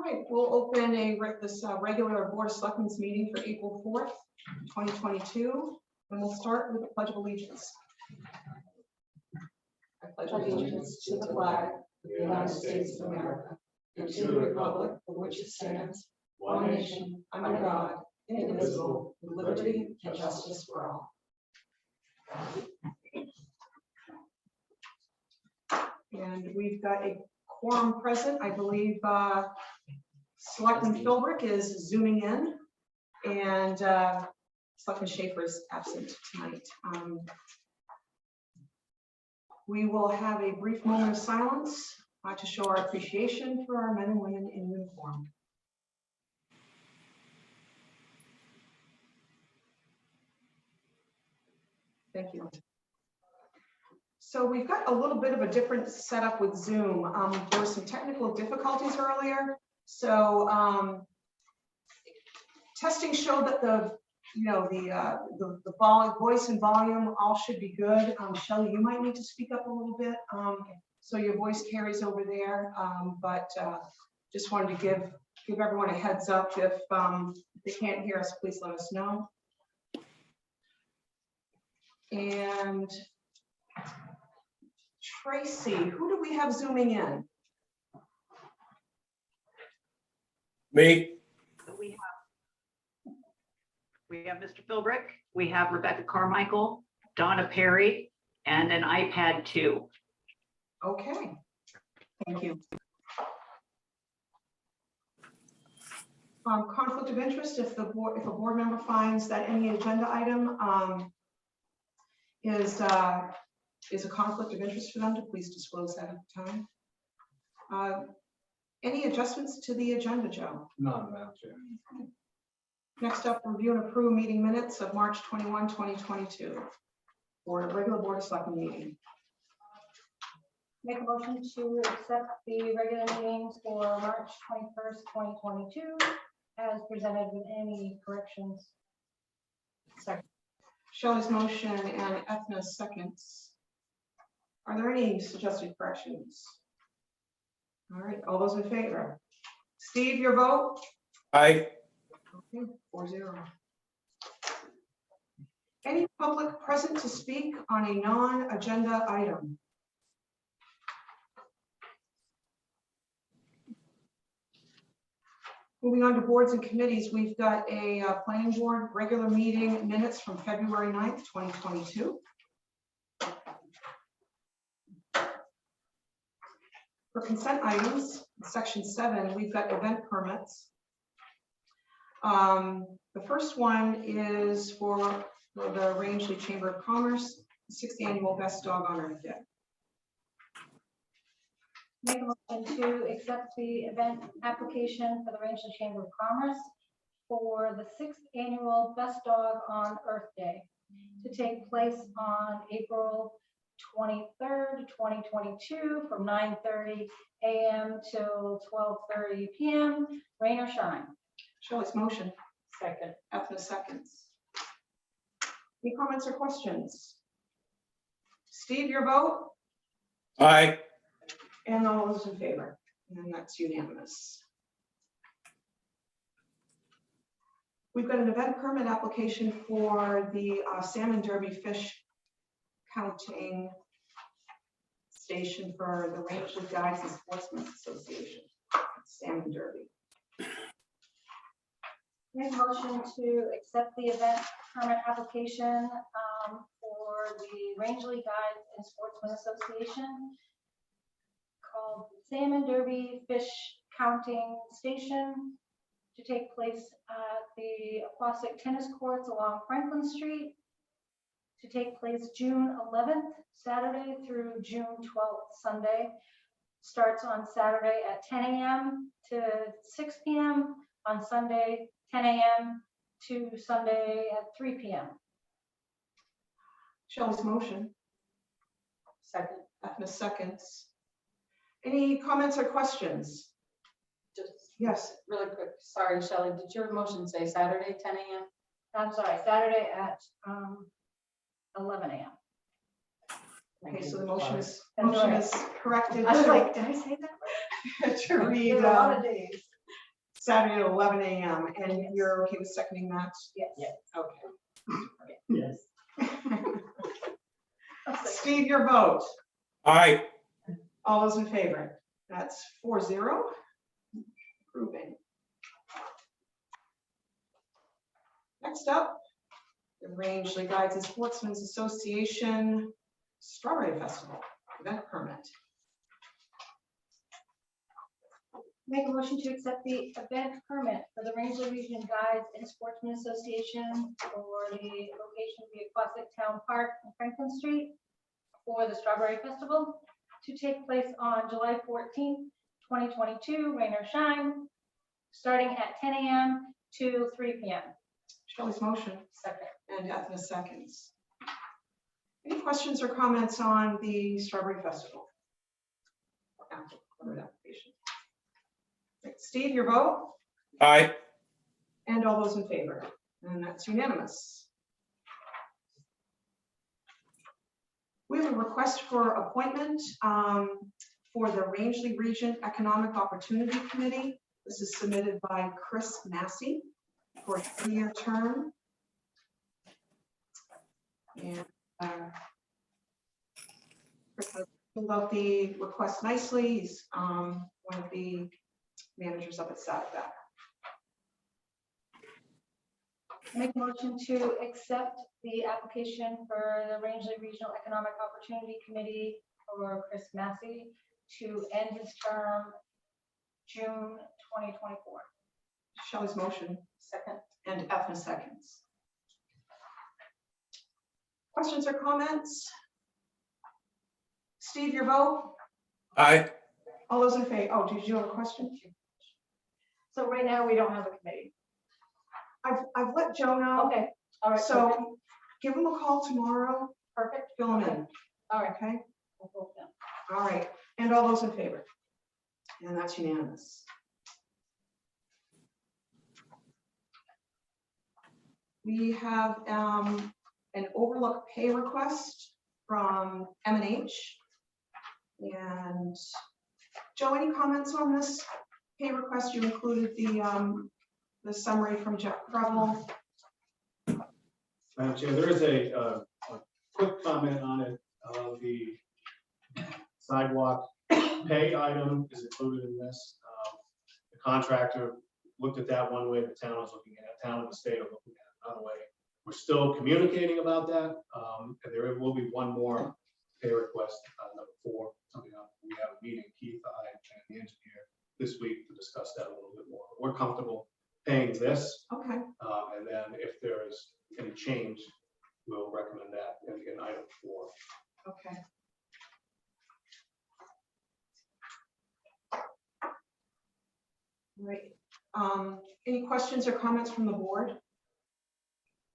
right, we'll open this regular Board of Selectmen's meeting for April 4th, 2022, and we'll start with the Pledge of Allegiance. I pledge allegiance to the flag of the United States of America and to the republic for which it stands, one nation, under God, indivisible, with liberty and justice for all. And we've got a quorum present. I believe Selectman Philbrick is zooming in, and Selectman Schaefer is absent tonight. We will have a brief moment of silence to show our appreciation for our men and women in uniform. Thank you. So we've got a little bit of a different setup with Zoom. There were some technical difficulties earlier. So testing showed that the voice and volume all should be good. Shelley, you might need to speak up a little bit so your voice carries over there. But just wanted to give everyone a heads up. If they can't hear us, please let us know. And Tracy, who do we have zooming in? Me. We have Mr. Philbrick, we have Rebecca Carmichael, Donna Perry, and an iPad 2. Okay, thank you. Conflict of interest, if a board member finds that any agenda item is a conflict of interest for them, to please disclose that at the time. Any adjustments to the agenda, Joe? None, Madam Chair. Next up, review and approve meeting minutes of March 21, 2022 for a regular Board of Selectmen meeting. Make a motion to accept the regular meetings for March 21st, 2022 as presented with any corrections. Second. Shelley's motion and Ethna's seconds. Are there any suggested corrections? All right, all those in favor? Steve, your vote? Aye. Okay, 4-0. Any public present to speak on a non-agenda item? Moving on to boards and committees, we've got a planning board regular meeting minutes from February 9th, 2022. For consent items, section 7, we've got event permits. The first one is for the Rangeley Chamber of Commerce, the 6th annual Best Dog on Earth Day. Make a motion to accept the event application for the Rangeley Chamber of Commerce for the 6th annual Best Dog on Earth Day to take place on April 23rd, 2022 from 9:30 a.m. till 12:30 p.m. rain or shine. Shelley's motion. Second. Ethna seconds. Any comments or questions? Steve, your vote? Aye. And all those in favor? And that's unanimous. We've got an event permit application for the Salmon Derby fish counting station for the Rangeley Guides and Sportsmen Association, Salmon Derby. Make a motion to accept the event permit application for the Rangeley Guides and Sportsmen Association called Salmon Derby Fish Counting Station to take place at the Aquatic Tennis Courts along Franklin Street to take place June 11th, Saturday through June 12th, Sunday. Starts on Saturday at 10 a.m. to 6 p.m. on Sunday, 10 a.m. to Sunday at 3 p.m. Shelley's motion. Second. Ethna seconds. Any comments or questions? Just Yes. really quick, sorry, Shelley, did your motion say Saturday, 10 a.m.? I'm sorry, Saturday at 11 a.m. Okay, so the motion is That's right. corrected. I was like, did I say that right? To read There's a lot of days. Saturday at 11 a.m. And you're okay with seconding that? Yes. Okay. Yes. Steve, your vote. Aye. All those in favor? That's 4-0. Approving. Next up, the Rangeley Guides and Sportsmen's Association Strawberry Festival event permit. Make a motion to accept the event permit for the Rangeley Region Guides and Sportsmen Association for the location of the Aquatic Town Park on Franklin Street for the Strawberry Festival to take place on July 14th, 2022, rain or shine, starting at 10 a.m. to 3 p.m. Shelley's motion. Second. And Ethna seconds. Any questions or comments on the Strawberry Festival? Application. Steve, your vote? Aye. And all those in favor? And that's unanimous. We have a request for appointment for the Rangeley Region Economic Opportunity Committee. This is submitted by Chris Massey for a 3-year term. And Chris has filled out the request nicely. He's one of the managers up at Saddleback. Make a motion to accept the application for the Rangeley Regional Economic Opportunity Committee for Chris Massey to end his term June 2024. Shelley's motion. Second. And Ethna seconds. Questions or comments? Steve, your vote? Aye. All those in favor? Oh, did you have a question? So right now, we don't have a committee. I've let Joe know. Okay, all right. So give him a call tomorrow. Perfect. Fill him in. All right. Okay. We'll vote then. All right. And all those in favor? And that's unanimous. We have an overlook pay request from M&H. And Joe, any comments on this pay request? You included the summary from Jeff Preble. Madam Chair, there is a quick comment on it. The sidewalk pay item is included in this. The contractor looked at that one way, the town was looking at it, town and the state are looking at it another way. We're still communicating about that, and there will be one more pay request, number 4, something else. We have a meeting, Keith, I, and the engineer this week to discuss that a little bit more. We're comfortable paying this, Okay. and then if there is any change, we'll recommend that in item 4. Okay. Right. Any questions or comments from the board?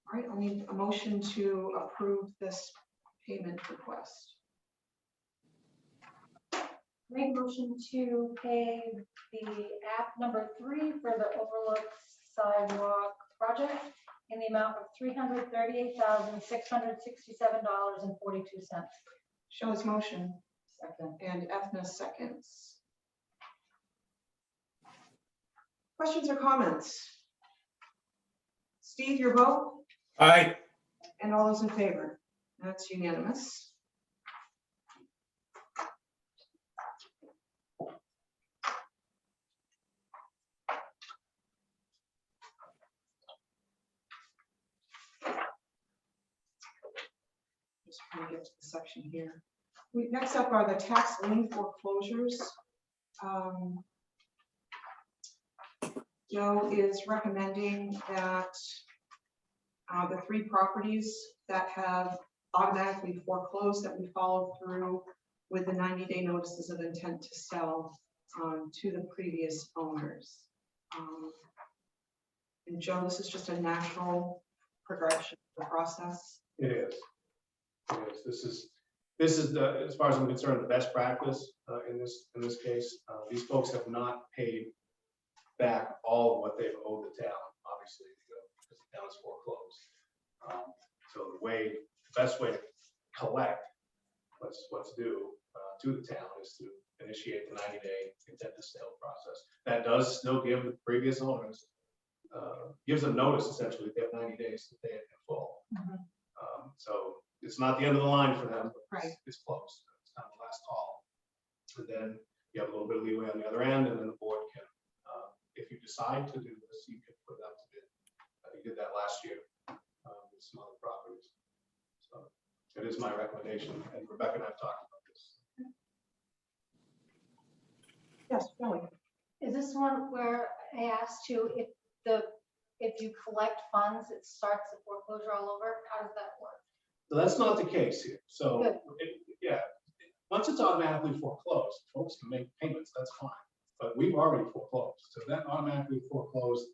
All right, I'll need a motion to approve this payment request. Make a motion to pay the app number 3 for the Overlook Sidewalk project in the amount of $338,667.42. Shelley's motion. Second. And Ethna seconds. Questions or comments? Steve, your vote? Aye. And all those in favor? That's unanimous. Just trying to get to the section here. Next up are the tax lien foreclosures. Joe is recommending that the 3 properties that have automatically foreclosed, that we follow through with the 90-day notices of intent to sell to the previous owners. And Joe, this is just a natural progression of the process. It is. It is. This is the, as far as I'm concerned, the best practice in this case. These folks have not paid back all of what they've owed the town, obviously, because the town is foreclosed. So the best way to collect what's due to the town is to initiate the 90-day intent to sale process. That does still give the previous owners, gives them notice essentially, they have 90 days to pay it in full. Mhm. So it's not the end of the line for them, but Right. it's close. It's kind of the last call. And then you have a little bit of leeway on the other end, and then the board can, if you decide to do this, you can put it out to bid. You did that last year with some other properties. So it is my recommendation, and Rebecca and I have talked about this. Yes, Shelley. Is this one where I asked you if you collect funds, it starts the foreclosure all over? How does that work? So that's not the case here. So, Good. yeah, once it's automatically foreclosed, folks can make payments, that's fine. But we've already foreclosed, so that automatically foreclosed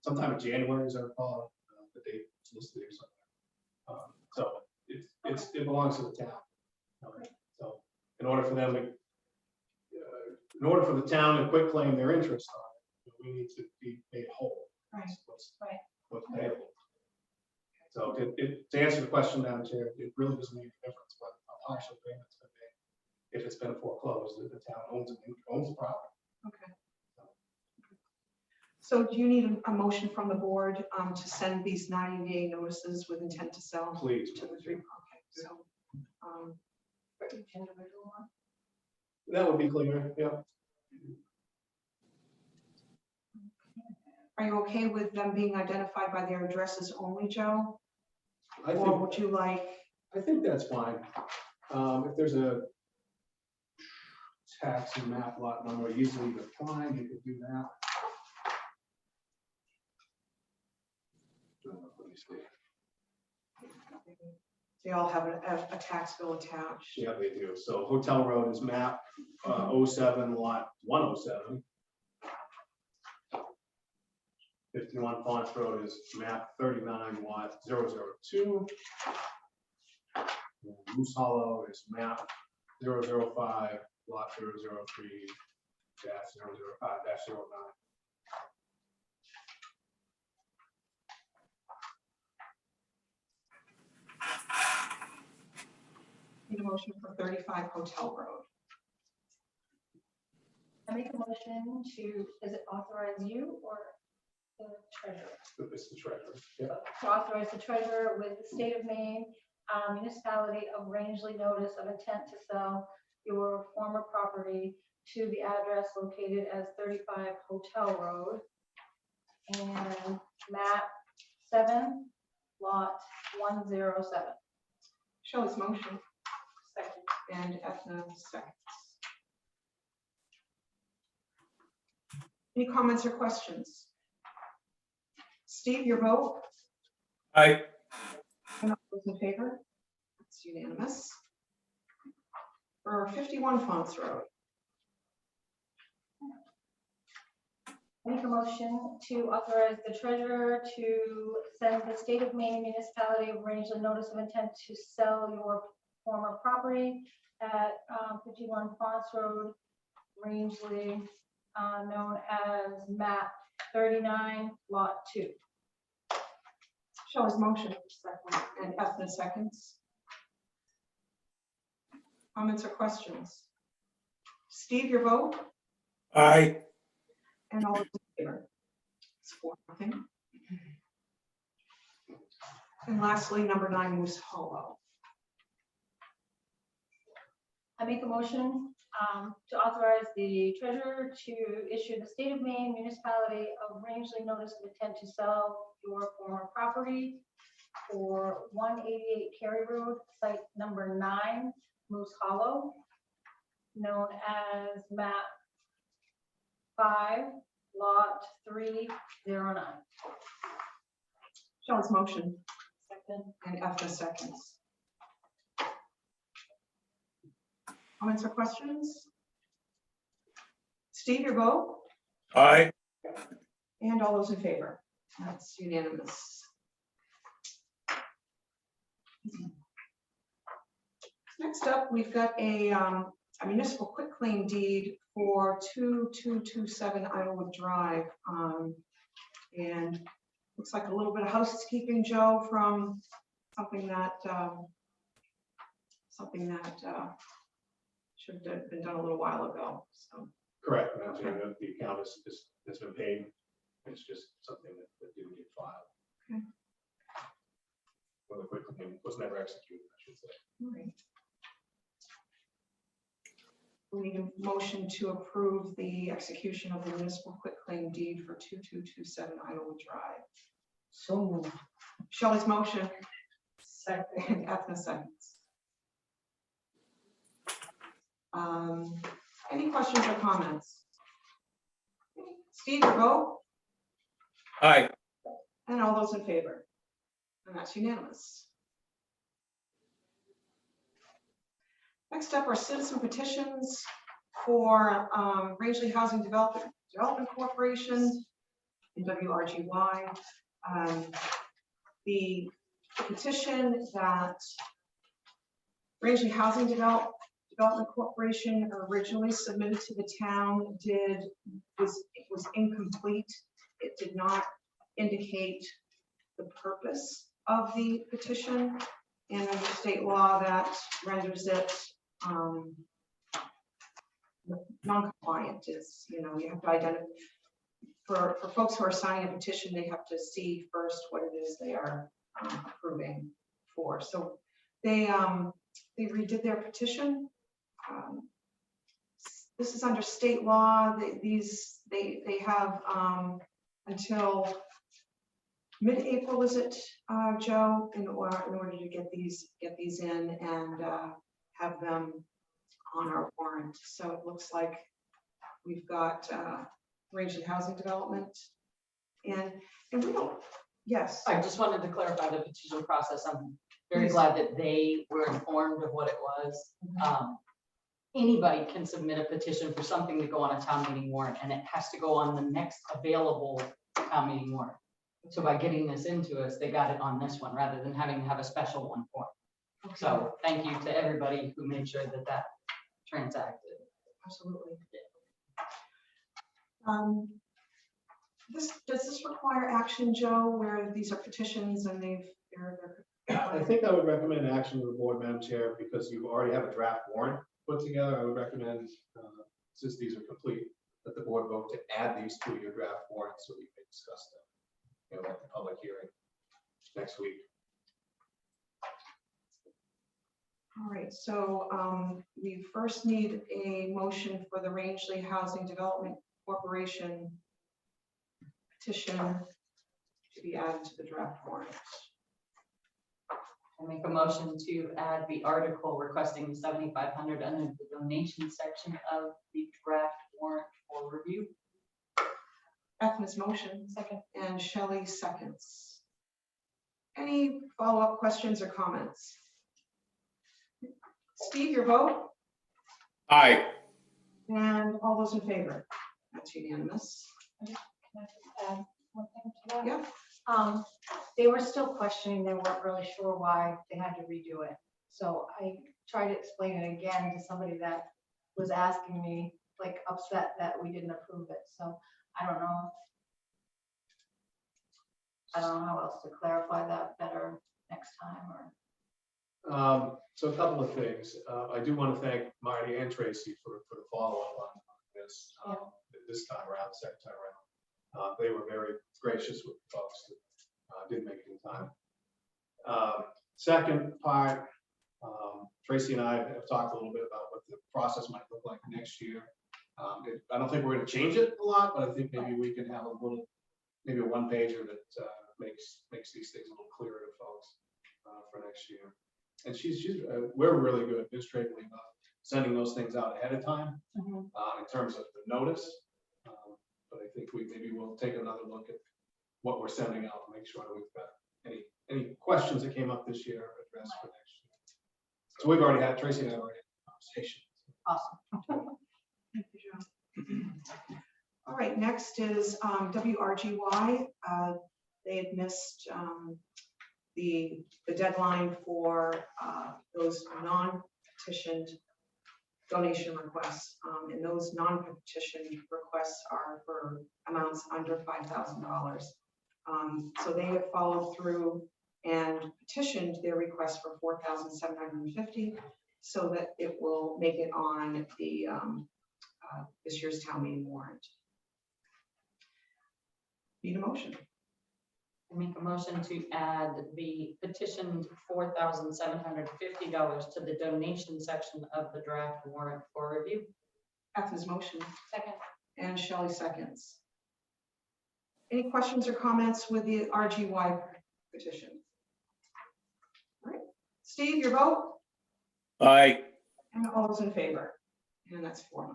sometime in January, as I recall, the date is listed here somewhere. So it belongs to the town. So in order for them to, in order for the town to quit claim their interest on it, we need to be made whole. Right. Right. What's payable. So to answer the question, Madam Chair, it really doesn't make a difference what a partial payment's been made. If it's been foreclosed, the town owns the property. Okay. So do you need a motion from the board to send these 90-day notices with intent to sell? Please. To the three, okay, so, For each individual one? That would be clear, yeah. are you okay with them being identified by their addresses only, Joe? I Or would you like, think that's fine. If there's a tax and map lot number easily defined, you could do that. Let me see. they all have a tax bill attached? Yeah, they do. So Hotel Road is map 07 lot 107. 51 Fonts Road is map 39 lot 002. And Moose Hollow is map 005 lot 003 dash 005 dash 09. Need a motion for 35 Hotel Road. I make a motion to, does it authorize you or the treasurer? It's the treasurer. Yeah. To authorize the treasurer with the state of Maine, municipality of Rangeley notice of intent to sell your former property to the address located as 35 Hotel Road and map 7, lot 107. Shelley's motion Second. and Ethna seconds. Any comments or questions? Steve, your vote? Aye. And all those in favor? That's unanimous. For 51 Fonts Road. Make a motion to authorize the treasurer to send the state of Maine municipality of Rangeley notice of intent to sell your former property at 51 Fonts Road, Rangeley, known as map 39, lot 2. Shelley's motion, second, and Ethna seconds. Comments or questions? Steve, your vote? Aye. And all those in favor? It's 4-0. And lastly, number 9, Moose Hollow. I make a motion to authorize the treasurer to issue the state of Maine municipality of Rangeley notice of intent to sell your former property for 188 Cary Road, site number 9, Moose Hollow, known as map 5, lot 309. Shelley's motion Second. and Ethna seconds. Comments or questions? Steve, your vote? Aye. And all those in favor? That's unanimous. Next up, we've got a municipal quitclaim deed for 2227 Idlewood Drive. And looks like a little bit of housekeeping, Joe, from something that should have been done a little while ago, so. Correct, Madam Chair, the account has been paid. It's just something that didn't get filed. Okay. Well, the quick claim was never executed, I should say. All right. We need a motion to approve the execution of the municipal quitclaim deed for 2227 Iowa Drive. So moved. Shelley's motion, Second. and Ethna seconds. Any questions or comments? Steve, your vote, Aye. and all those in favor? And that's unanimous. Next up are citizen petitions for Rangeley Housing Development Corporation and WRGY. The petition that Rangeley Housing Development Corporation originally submitted to the town was incomplete. It did not indicate the purpose of the petition, and under state law that renders it non-compliant. Is, you have to identify, for folks who are signing a petition, they have to see first what it is they are approving for. So they redid their petition. This is under state law. They have until mid-April, is it, Joe, in order to get these in and have them on our warrant. So it looks like we've got Rangeley Housing Development, and we don't. Yes. I just wanted to clarify the petition process. I'm very Please. glad that they were informed of what it was. Anybody can submit a petition for something to go on a town meeting warrant, and it has to go on the next available town meeting warrant. So by getting this into us, they got it on this one rather than having to have a special one for it. Okay. So thank you to everybody who made sure that transacted. Absolutely. Does this require action, Joe, where these are petitions and they're I think I would recommend action to the board, Madam Chair, because you already have a draft warrant put together. I would recommend, since these are complete, that the board vote to add these to your draft warrant so we can discuss them, at the public hearing next week. all right. So we first need a motion for the Rangeley Housing Development Corporation petition to be added to the draft warrant. I make a motion to add the article requesting 7,500 under the donation section of the draft warrant for review. Ethna's motion, second, and Shelley seconds. Any follow-up questions or comments? Steve, your vote, Aye. and all those in favor? That's unanimous. Can I just add one thing to that? Yeah. They were still questioning, they weren't really sure why they had to redo it. So I tried to explain it again to somebody that was asking me, like upset that we didn't approve it. So I don't know how else to clarify that better next time, or. So a couple of things. I do want to thank Marty and Tracy for the follow-up on this this time around, the second time around. They were very gracious with the folks that did make it in time. Second part, Tracy and I have talked a little bit about what the process might look like next year. I don't think we're going to change it a lot, but I think maybe we can have maybe a one-pager that makes these things a little clearer to folks for next year. And we're really good administratively about sending those things out ahead of time in terms of the notice. But I think maybe we'll take another look at what we're sending out to make sure we've got any questions that came up this year addressed for next year. So we've already had, Tracy and I already had a conversation. Awesome. Thank you, Joe. All right, next is WRGY. They had missed the deadline for those non-petitioned donation requests, and those non-petitioned requests are for amounts under $5,000. So they have followed through and petitioned their request for $4,750. so that it will make it on the this year's town meeting warrant. Need a motion? I make a motion to add the petitioned $4,750 to the donation section of the draft warrant for review. Ethna's motion Second. and Shelley seconds. Any questions or comments with the RGY petition? All right, Steve, your vote? Aye. And all those in favor? And that's 4.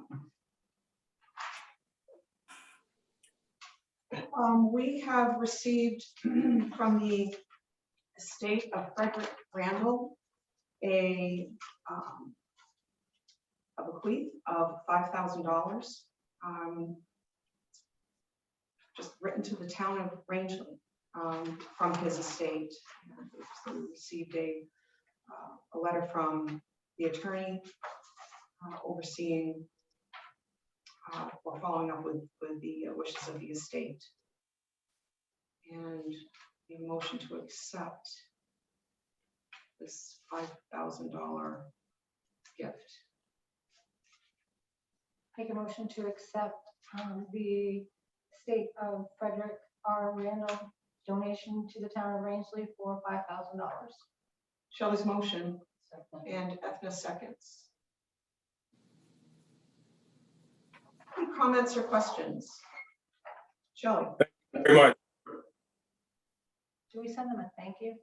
We have received from the estate of Frederick Randall a bequeath of $5,000, just written to the town of Rangeley from his estate. So we received a letter from the attorney overseeing or following up with the wishes of the estate. And the motion to accept this $5,000 gift. Make a motion to accept the estate of Frederick R. Randall donation to the town of Rangeley for $5,000. Shelley's motion and Ethna seconds. Any comments or questions? Shelley? Very much. Do we send them a thank you?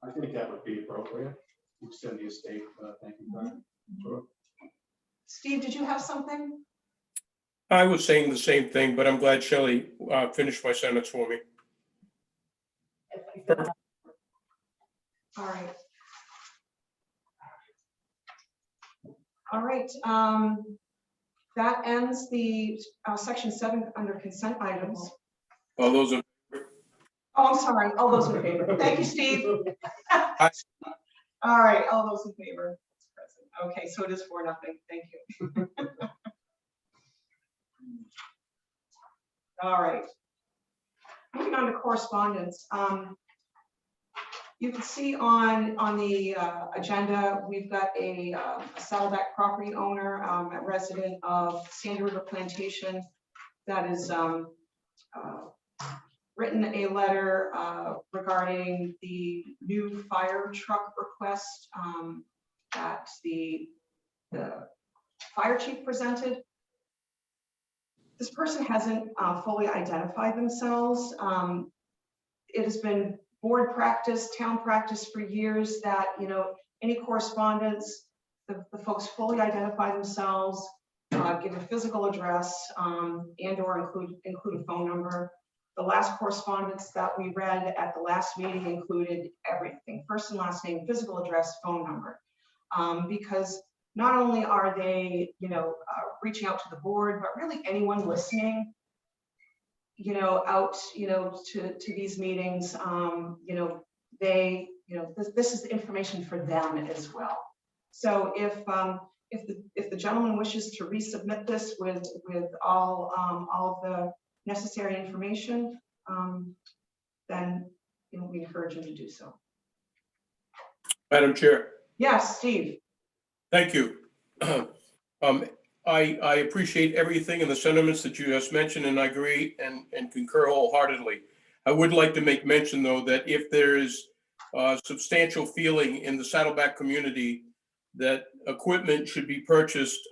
I think that would be appropriate. You send the estate, thank you, card. Sure. Steve, did you have something? I was saying the same thing, but I'm glad Shelley finished my sentence for me. All right. All right. That ends the section 7 under consent items. All those in Oh, I'm sorry. All those in favor. Thank you, Steve. All right. All those in favor. Okay, so it is 4-0. Thank you. All right. Moving on to correspondence. You can see on the agenda, we've got a Saddleback property owner, a resident of Sandy River Plantation, that is written a letter regarding the new fire truck request that the fire chief presented. This person hasn't fully identified themselves. It has been board practice, town practice for years that, you know, any correspondence, the folks fully identify themselves, give a physical address, and or include a phone number. The last correspondence that we read at the last meeting included everything: first and last name, physical address, phone number. Because not only are they, you know, reaching out to the board, but really anyone listening, you know, out, you know, to these meetings, you know, they, you know, this is the information for them as well. So if the gentleman wishes to resubmit this with all of the necessary information, then, you know, we encourage him to do so. Madam Chair. Yes, Steve. Thank you. I appreciate everything and the sentiments that you just mentioned, and I agree and concur wholeheartedly. I would like to make mention, though, that if there is substantial feeling in the Saddleback community that equipment should be purchased,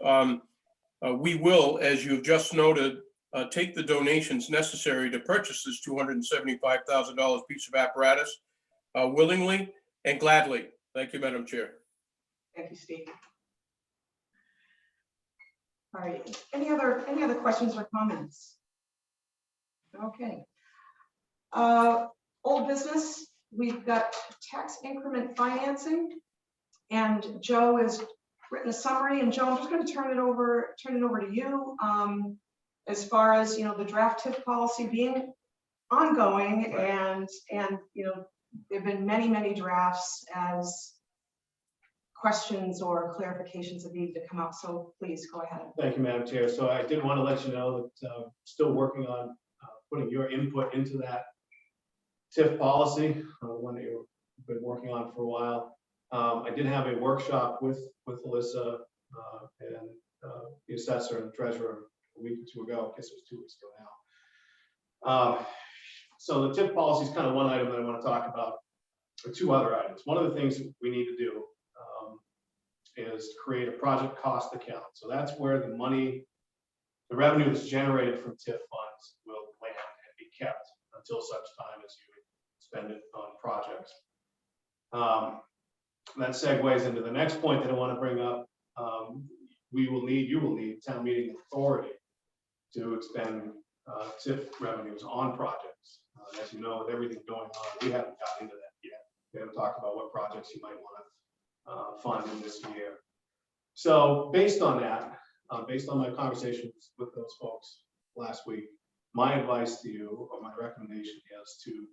we will, as you've just noted, take the donations necessary to purchase this $275,000 piece of apparatus willingly and gladly. Thank you, Madam Chair. Thank you, Steve. All right, any other questions or comments? Okay. Old business, we've got tax increment financing, and Joe has written a summary, and Joe, I'm just going to turn it over to you. As far as, you know, the draft TIF policy being ongoing, and you know, there've been many drafts as questions or clarifications that needed to come up. So please go ahead. Thank you, Madam Chair. So I did want to let you know that still working on putting your input into that TIF policy, one that you've been working on for a while. I did have a workshop with Alyssa and the assessor and treasurer a week or two ago. I guess it was 2 weeks ago now. So the TIF policy is kind of one item that I want to talk about, or two other items. One of the things we need to do is create a project cost account. So that's where the money, the revenue that's generated from TIF funds will land and be kept until such time as you spend it on projects. That segues into the next point that I want to bring up. You will need town meeting authority to expend TIF revenues on projects. As you know, with everything going on, we haven't gotten into that yet. We haven't talked about what projects you might want to fund in this year. So based on that, based on my conversations with those folks last week, my advice to you, or my recommendation, is to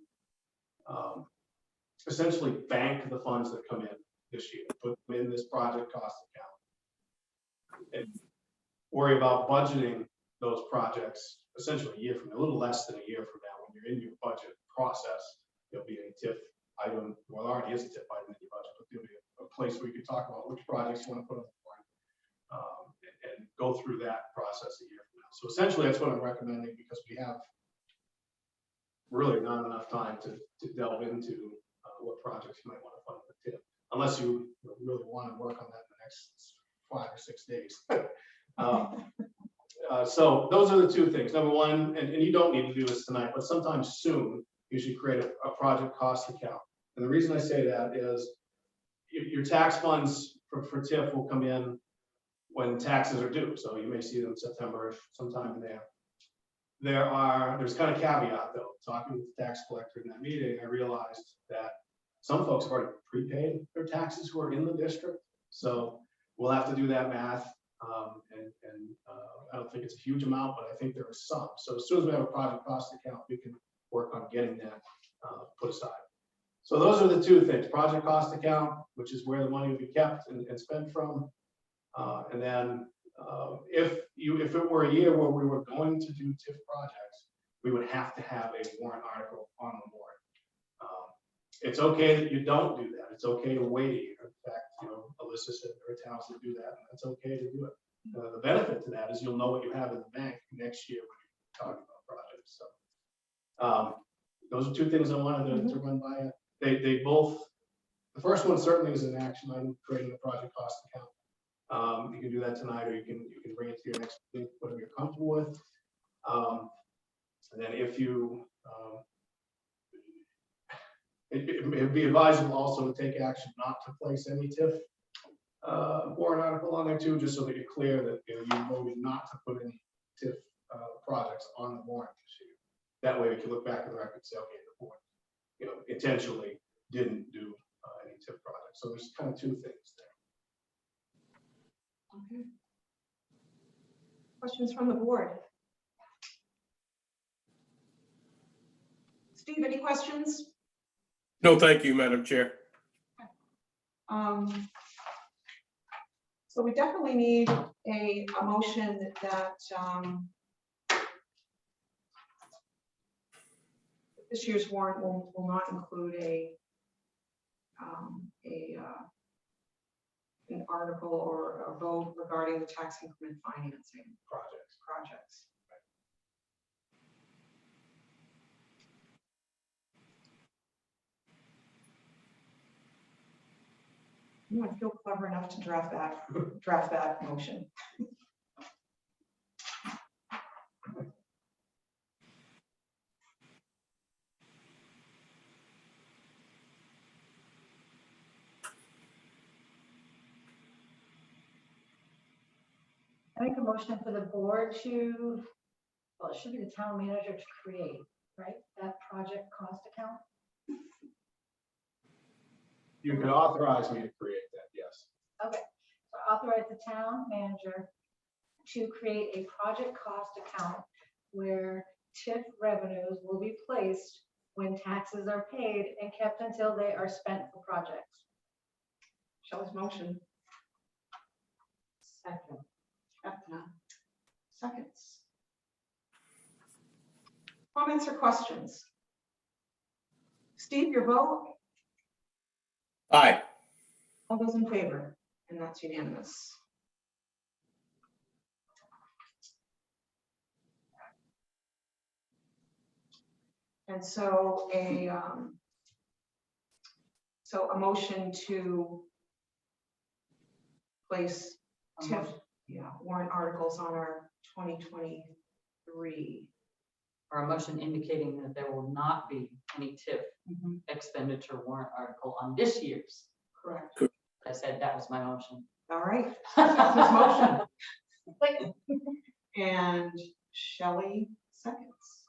essentially bank the funds that come in this year, put them in this project cost account, and worry about budgeting those projects essentially a year from now, a little less than a year from now. When you're in your budget process, there'll be a TIF item. Well, there already is a TIF item in your budget, but there'll be a place where you can talk about which projects you want to put on the board, and go through that process a year from now. So essentially, that's what I'm recommending, because we have really not enough time to delve into what projects you might want to fund with TIF, unless you really want to work on that in the next 5 or 6 days. So those are the two things. Number one, and you don't need to do this tonight, but sometime soon, you should create a project cost account. And the reason I say that is your tax funds for TIF will come in when taxes are due. So you may see them in September, sometime in there. There's kind of caveat though. Talking with the tax collector in that meeting, I realized that some folks have already prepaid their taxes who are in the district. So we'll have to do that math. I don't think it's a huge amount, but I think there are some. So as soon as we have a project cost account, we can work on getting that put aside. So those are the two things: project cost account, which is where the money will be kept and spent from. And then if it were a year where we were going to do TIF projects, we would have to have a warrant article on the warrant. It's okay that you don't do that. It's okay to wait a year. In fact, Alyssa said there are towns that do that, and that's okay to do it. The benefit to that is you'll know what you have in the bank next year when you're talking about projects. So those are two things I wanted to run by you. They both, the first one certainly is an action item, creating a project cost account. You can do that tonight, or you can bring it to your next meeting, whatever you're comfortable with. And then if you, it'd be advisable also to take action not to place any TIF warrant article on there too, just so that you're clear that you voted not to put any TIF projects on the warrant this year. That way we can look back at the record and say, okay, the board intentionally didn't do any TIF projects. So there's kind of two things there. Okay. Questions from the board? Steve, any questions? No, thank you, Madam Chair. So we definitely need a motion that this year's warrant will not include an article or a vote regarding the tax increment financing projects. Anyone feel clever enough to draft that motion? I make a motion for the board to, well, it should be the town manager to create, right? That project cost account. You can authorize me to create that, yes. Okay, so authorize the town manager to create a project cost account where TIF revenues will be placed when taxes are paid and kept until they are spent for projects. Shell's motion. Second. Ethna. Seconds. Comments or questions? Steve, your vote? Aye. All those in favor? And that's unanimous. And so a motion to place TIF, warrant articles on our 2023. Or a motion indicating that there will not be any TIF expenditure warrant article on this year's. Correct. I said that was my motion. All right. This motion. And Shelley seconds.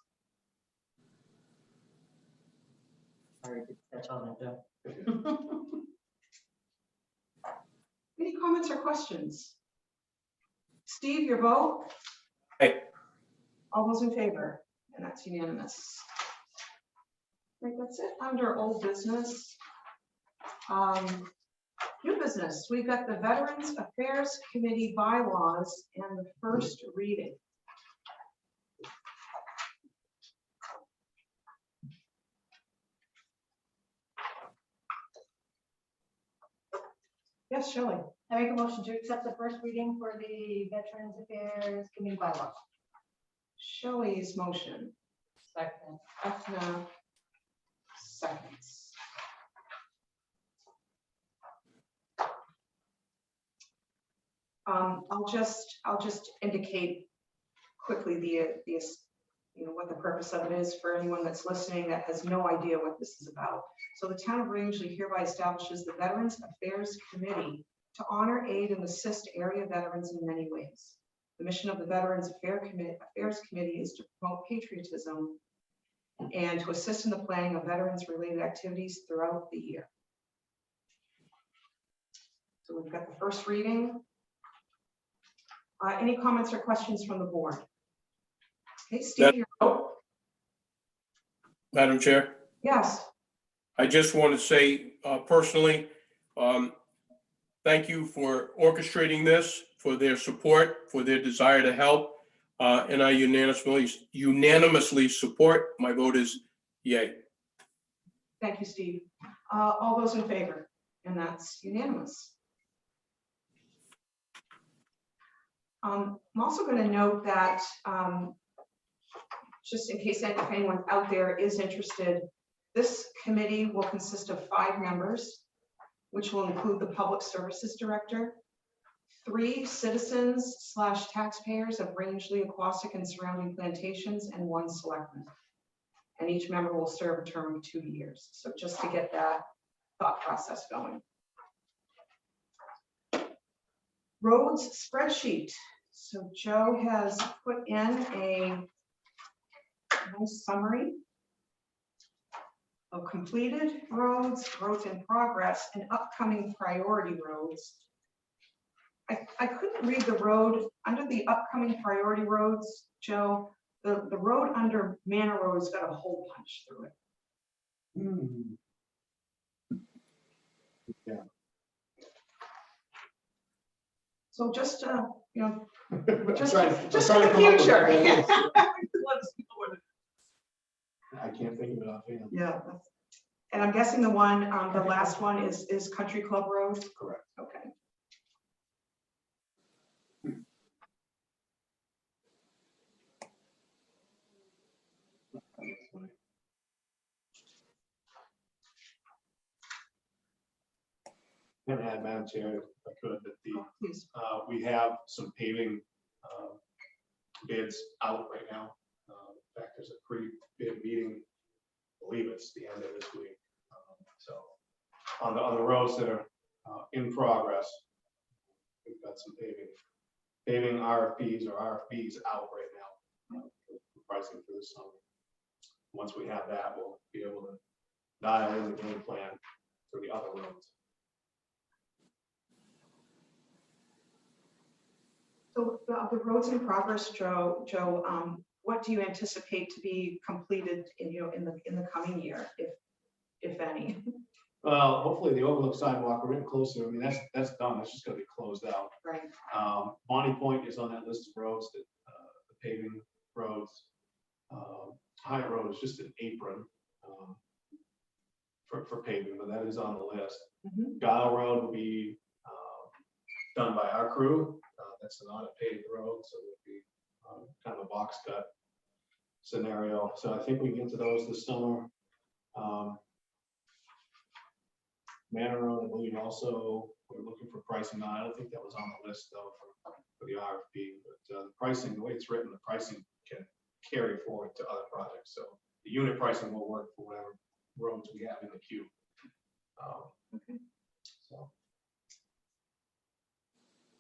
Sorry, to catch on it, Joe. Any comments or questions? Steve, your vote? Aye. All those in favor? And that's unanimous. Right, that's it. Under old business. New business, we've got the Veterans Affairs Committee bylaws and the first reading. Yes, Shelley. I make a motion to accept the first reading for the Veterans Affairs Committee bylaws. Shelley's motion. Second. Ethna seconds. I'll just indicate quickly what the purpose of it is for anyone that's listening that has no idea what this is about. So the town of Rangeley hereby establishes the Veterans Affairs Committee to honor, aid, and assist area veterans in many ways. The mission of the Veterans Affairs Committee is to promote patriotism and to assist in the planning of veterans-related activities throughout the year. So we've got the first reading. Any comments or questions from the board? Okay, Steve, your vote? Madam Chair, Yes. I just want to say personally, thank you for orchestrating this, for their support, for their desire to help, and I unanimously support. My vote is yay. Thank you, Steve. All those in favor? And that's unanimous. I'm also going to note that just in case anyone out there is interested, this committee will consist of 5 members, which will include the Public Services Director, 3 citizens/taxpayers of Rangeley, Aquasic, and surrounding plantations, and 1 selectman. And each member will serve a term of 2 years. So just to get that thought process going. Roads spreadsheet. So Joe has put in a nice summary of completed roads, roads in progress, and upcoming priority roads. I couldn't read the road under the upcoming priority roads, Joe. The road under Manor Road has got a hole punched through it. Yeah. So just just trying in to the come up with future. it. Let us know what it- I can't think of it offhand. Yeah, and I'm guessing the last one is Country Club Road? Correct. Okay. Can I add, Madam Chair, if I could, that Please. we have some paving bids out right now. In fact, there's a pre-bid meeting, I believe it's the end of this week. So on the roads that are in progress, we've got some paving RFPs out right now, for pricing for the summer. Once we have that, we'll be able to dial in the game plan for the other roads. So the roads in progress, Joe, what do you anticipate to be completed in the coming year, if any? Well, hopefully the overlook sidewalk, we're getting closer. I mean, that's done. That's just gonna be closed out. Right. Bonnie Point is on that list of roads that, the paving roads. High Road is just an apron. for paving, but that is on the list. Mhm. Guile Road will be done by our crew. That's not a paved road, so it would be kind of a box cut scenario. So I think we can get to those this summer. Manor Road, I believe also, we're looking for pricing on. I don't think that was on the list though for the RFP, but the pricing, the way it's written, the pricing can carry forward to other projects. So the unit pricing will work for whatever roads we have in the queue. Okay. So.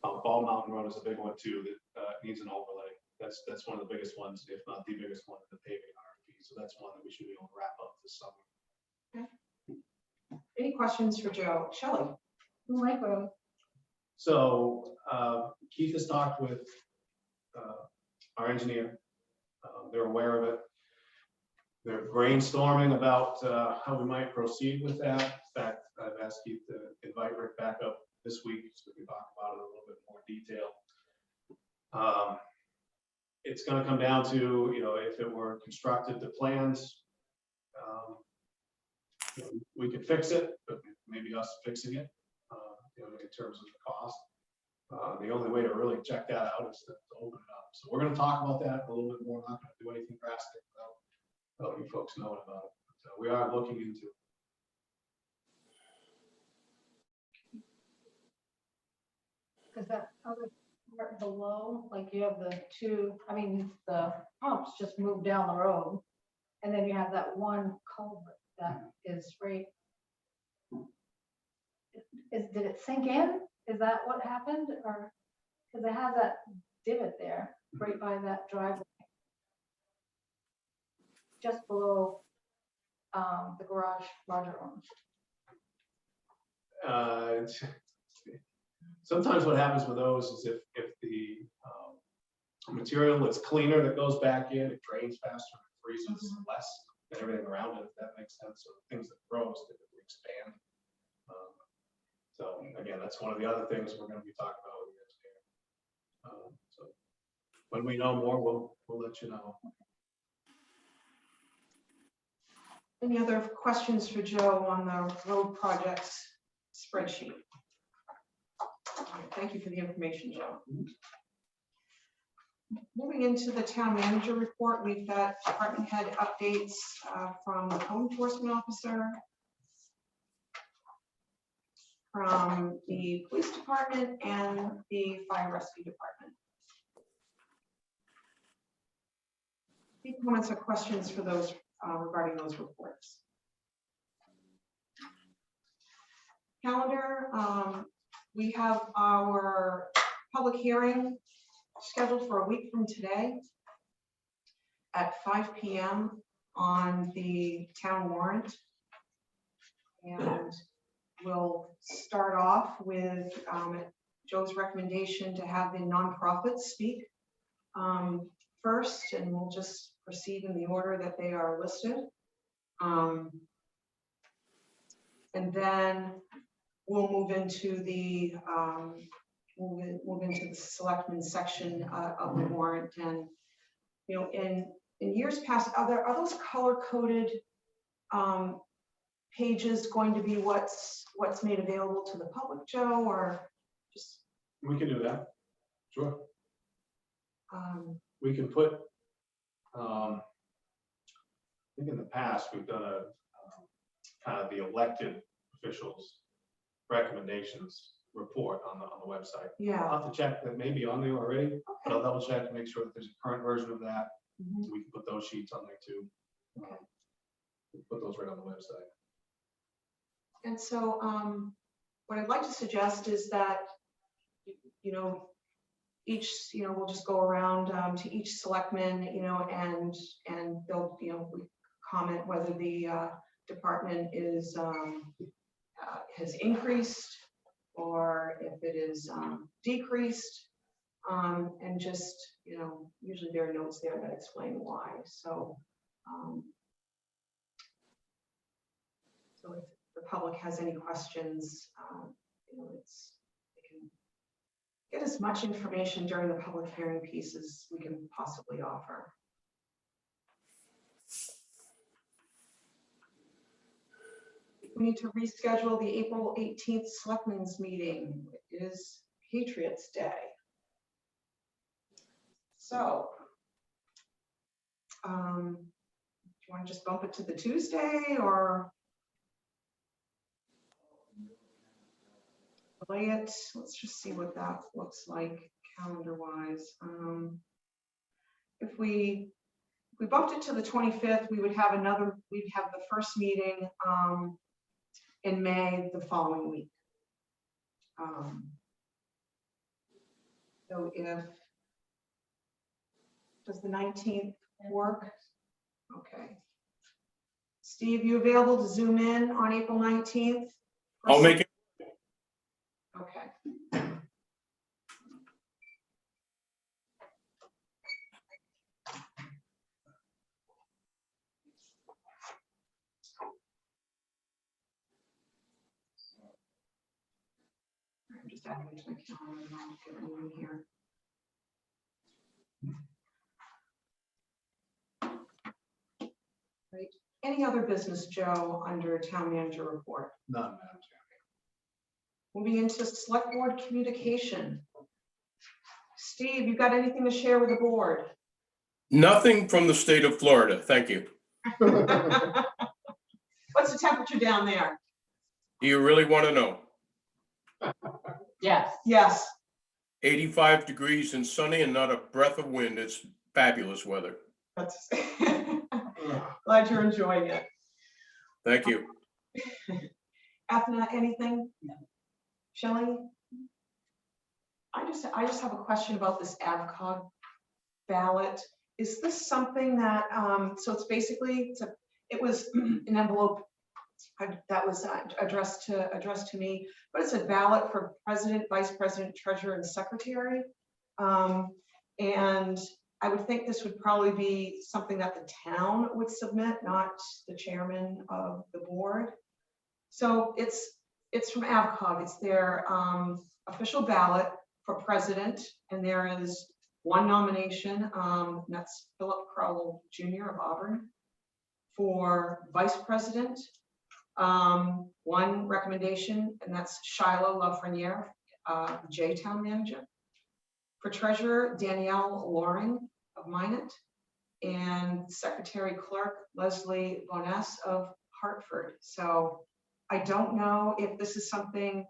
Ball Mountain Road is a big one too, that needs an overlay. That's one of the biggest ones, if not the biggest one in the paving RFP. So that's one that we should be able to wrap up this summer. Any questions for Joe? Shelley? Mike Road. So Keith has talked with our engineer. They're aware of it. They're brainstorming about how we might proceed with that. In fact, I've asked Keith to invite Rick back up this week so we can talk about it in a little bit more detail. It's going to come down to, if it were constructed to plans, we could fix it, but maybe us fixing it, in terms of the cost. The only way to really check that out is to open it up. So we're going to talk about that a little bit more. Not going to do anything drastic without you folks knowing about it. But we are looking into it. Because that other part below, like you have the two, the pumps just moved down the road. And then you have that one culvert that is right. Did it sink in? Is that what happened? Or, because it has that divot there, right by that driveway. Just below the garage Roger owns. Sometimes what happens with those is if the material is cleaner that goes back in, it drains faster, it freezes less than everything around it, if that makes sense. So things that froze typically expand. So again, that's one of the other things we're going to be talking about with the engineer. So when we know more, we'll let you know. Any other questions for Joe on the road projects spreadsheet? All right, thank you for the information, Joe. Moving into the town manager report, we've got department head updates from the code enforcement officer, from the police department, and the fire rescue department. Any comments or questions for those regarding those reports? Calendar, we have our public hearing scheduled for a week from today at 5 p.m. on the town warrant. And we'll start off with Joe's recommendation to have the nonprofits speak first, and we'll just proceed in the order that they are listed. And then we'll move into the selectmen section of the warrant. And in years past, are those color coded pages going to be what's made available to the public, Joe, or just? We can do that. Sure. We can put. I think in the past we've done a kind of the elected officials recommendations report on the website. Yeah. I'll have to check that, maybe on there already, Okay. but I'll double check to make sure that there's a current version of that. Mhm. We can put those sheets on there too. Put those right on the website. And so what I'd like to suggest is that, each, we'll just go around to each selectman, and they'll, we comment whether the department is has increased or if it is decreased, and just, usually there are notes there that explain why. So, so if the public has any questions, they can get as much information during the public hearing piece as we can possibly offer. we need to reschedule the April 18th Selectmen's meeting. It is Patriots Day. So, do you want to just bump it to the Tuesday or delay it? Let's just see what that looks like calendar-wise. If we bumped it to the 25th, we'd have the first meeting in May the following week. So does the 19th work? Okay. Steve, you available to zoom in on April 19th? I'll make it. Okay. I'm just adding it to my calendar and I'll get it in here. Right. Any other business, Joe, under town manager report? None, Madam Chair. Moving into select board communication. Steve, you got anything to share with the board? Nothing from the state of Florida. Thank you. What's the temperature down there? Do you really want to know? Yes. Yes. 85 degrees and sunny and not a breath of wind. It's fabulous weather. That's glad you're enjoying it. Thank you. Ethna, anything? No. Shelley? I just have a question about this AvCog ballot. Is this something that, so it's basically, it was an envelope that was addressed to me, but it's a ballot for president, vice president, treasurer, and secretary. And I would think this would probably be something that the town would submit, not the chairman of the board. So it's from AvCog. It's their official ballot for president, and there is one nomination, and that's Philip Crowell Jr. of Auburn. For vice president, one recommendation, and that's Shiloh Lafreniere, J Town manager. For treasurer, Danielle Loring of Minot, and secretary clerk Leslie Boness of Hartford. So I don't know if this is something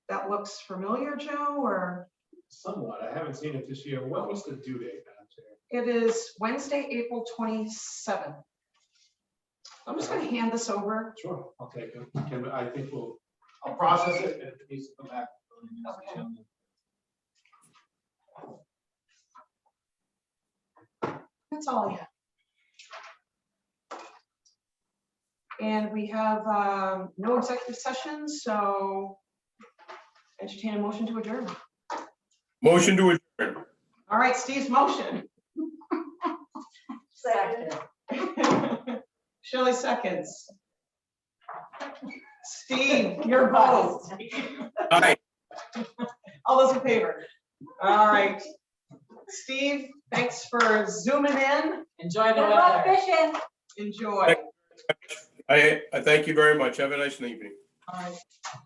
that looks familiar, Joe, or? Somewhat. I haven't seen it this year. What was the due date, Madam Chair? It is Wednesday, April 27th. I'm just going to hand this over. Sure, I'll take it. I think I'll process it and it needs to come back. Okay. That's all I have. And we have no executive session, so entertain a motion to adjourn. Motion to adjourn. All right, Steve's motion. Second. Shelley seconds. Steve, your vote. Aye. All those in favor? All right. Steve, thanks for zooming in. Enjoy the Good luck weather. fishing. Enjoy. I thank you very much. Have a nice evening. All right.